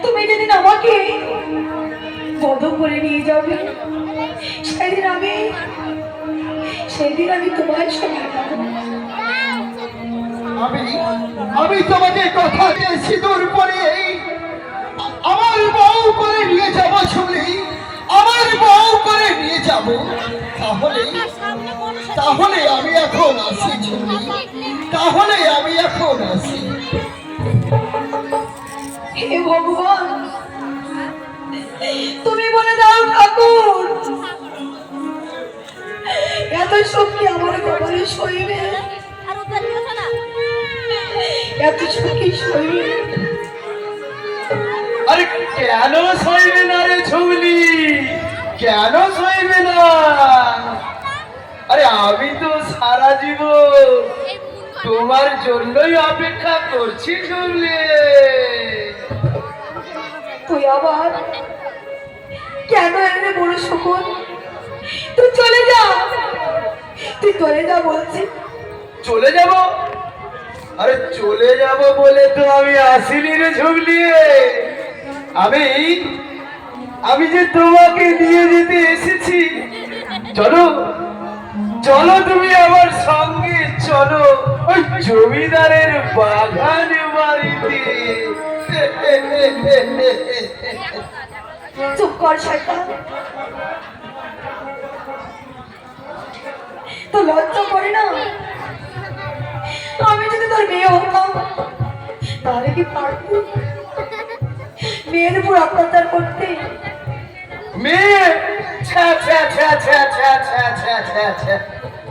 তুমি যেদিন আমাকে বধ করে নিয়ে যাবে সেদিন আমি তোমার সঙ্গে আমি তোমাকে কথা দিয়ে সিঁদুর পরে আমার বউ করে নিয়ে যাবো শুনলি, আমার বউ করে নিয়ে যাব। তাহলে আমি এখন আসি শুনলি, তাহলে আমি এখন আসি। হে ভগবান, তুমি বলে দাও ঠাকুর, এত শক্তি আমার কপালে সইবে, এত শক্তি সইবে। আরে কেন সইবে না রে ছুগলি, কেন সইবে না? আরে আমি তো সারা জীবন তোমার জন্যই অপেক্ষা করছি ছুগলি। তুই আবার কেন এনে বড় শকুন? তুই চলে যা, তুই চলে যা বলছি। চলে যাব? আরে চলে যাব বলে তো আমি আসিনি রে ঝুগলি। আমি যে তোমাকে নিয়ে যেতে এসেছি। চলো চলো, তুমি আমার সঙ্গে চলো ওই জমিদারের বাগান বাড়িতে। চুপ কর শয়তান, তো লজ্জা করে না? আমি যদি তোর মেয়ে হতাম তাহলে কি পারবো মেয়ের উপর অত্যাচার করতে? মেয়ে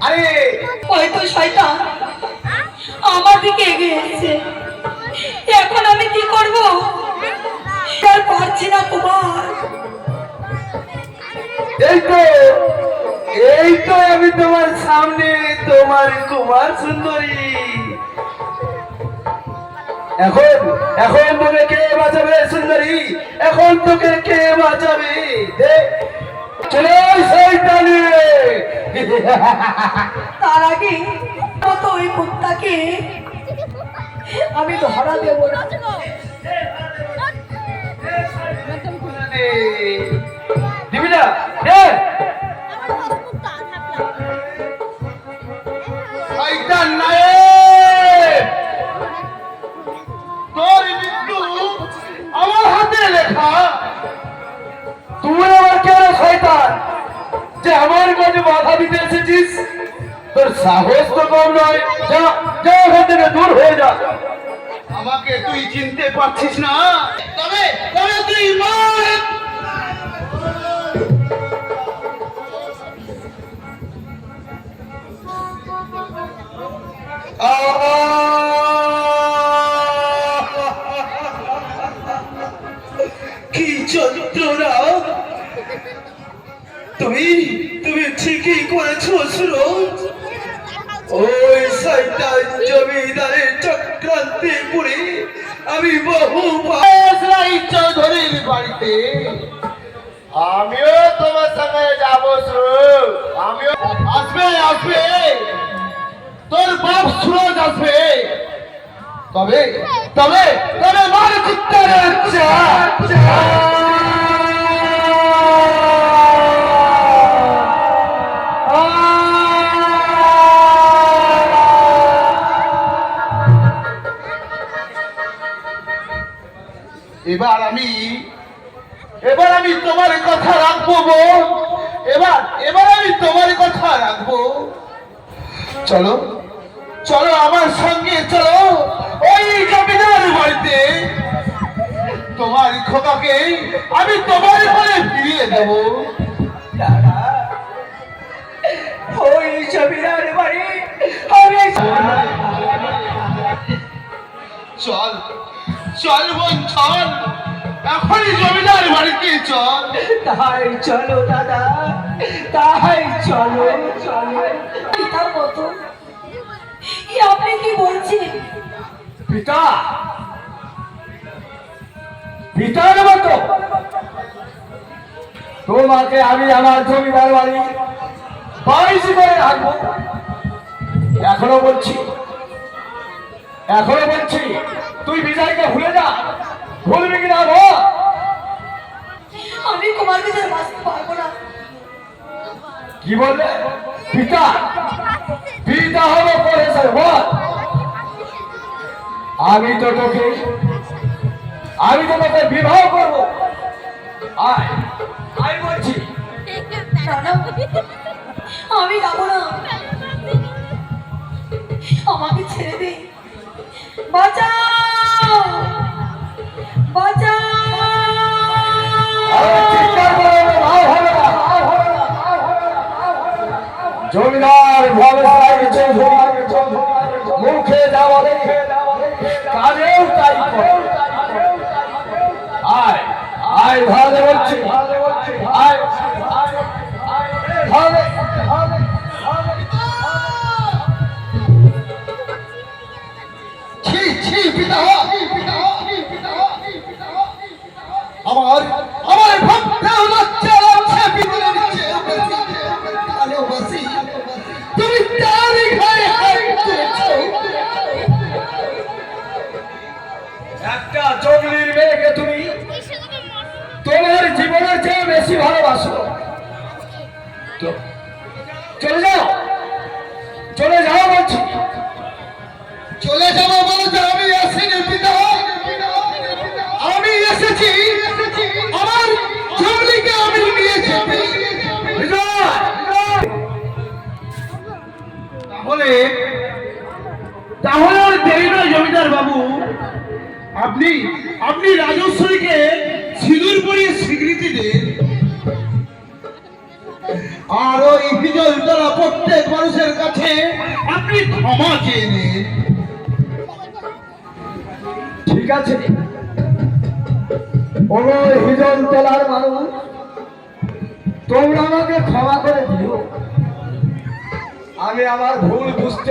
আরে হয়তো শয়তান আমার দিকে এগিয়ে এসেছে, এখন আমি কি করব? আর পারছি না তোমার। এই তো আমি তোমার সামনে, তোমার কুমার সুন্দরী। এখন তোকে কে বাঁচাবে সুন্দরী? এখন তোকে কে বাঁচাবে? চলে শয়তানি। তার আগে কত ওই কুত্তাকে আমি ধরা দেব না। দিবি না? শয়তান নায়েব, তোর মৃত্যু আমার হাতে লেখা। তুই আমার কেন শয়তান যে আমার কাছে বাধা দিতে এসেছিস? তোর সাহস তো কম নয়। যা যা, ওখান থেকে দূর হয়ে যা। আমাকে তুই চিনতে পারছিস না? তবে তবে তুই মর। কি যন্ত্রণা! তুমি ঠিকই করেছো সুরজ। ওই শয়তান জমিদারের চক্রান্তে পড়ে আমি বহু চৌধুরীর বাড়িতে। আমিও তোমার সঙ্গে যাবো সুরজ। আমিও আসবে তোর বাপ সুরজ আসবে। তবে তবে তবে মার কুত্তার এবার আমি তোমার কথা রাখবো বোন। এবার আমি তোমার কথা রাখবো। চলো চলো আমার সঙ্গে, চলো ওই জমিদার বাড়িতে। তোমার খোকাকে আমি তোমার ঘরে ফিরিয়ে দেব। ওই জমিদার বাড়ি আমি চল চল বোন চল। এখনই জমিদার বাড়িতে চল। তাই চলো দাদা, তাই চলো চলো। পিতার মতো এ আপনি কি বলছেন? পিতা, পিতার মতো তোমাকে আমি আমার জমিদার বাড়ি বাড়ি করে রাখবো। এখনো বলছি তুই বিজয়কে ভুলে যা। ভুলবি কিনা বল? আমি কুমারকে ছাড়া বাঁচতে পারবো না। কি বললে? পিতা, পিতা হলো পরেশের বল। আমি তো তোকে বিবাহ করবো। আয় আয় বলছি। না না, আমি যাবো না, আমাকে ছেড়ে দে। বাঁচাও, বাঁচাও। চিৎকার করে লাভ হবে না। জমিদার ভবেশ চৌধুরী মুখে যা বলে কাজেও তাই করে। আয় আয় ভালো বলছি। আয় ভালো। আমার আমার ভক্ত লজ্জা লজ্জা বিবরণ ভালোবাসি। তুমি তারই ঘরে হাত তুলেছো। একটা জঙ্গলির মেয়েকে তুমি তোমার জীবনের চেয়ে বেশি ভালোবাসো। চলে যাও, চলে যাও বলছি। চলে যাবো বলতে আমি আসিনি পিতা, আমি এসেছি আমার জঙ্গলিকে আমি নিয়ে যেতে। তাহলে তাহলে আর দেরি নয় জমিদার বাবু, আপনি আপনি রাজশ্রীকে সিঁদুর পরিয়ে স্বীকৃতি দেন। আর ওই বিজল তোলা প্রত্যেক মানুষের কাছে আপনি ক্ষমা চেয়ে নেন। ঠিক আছে, ওগো হিজন তোলার মানুষ, তোমরা আমাকে ক্ষমা করে দিও। আমি আমার ভুল বুঝতে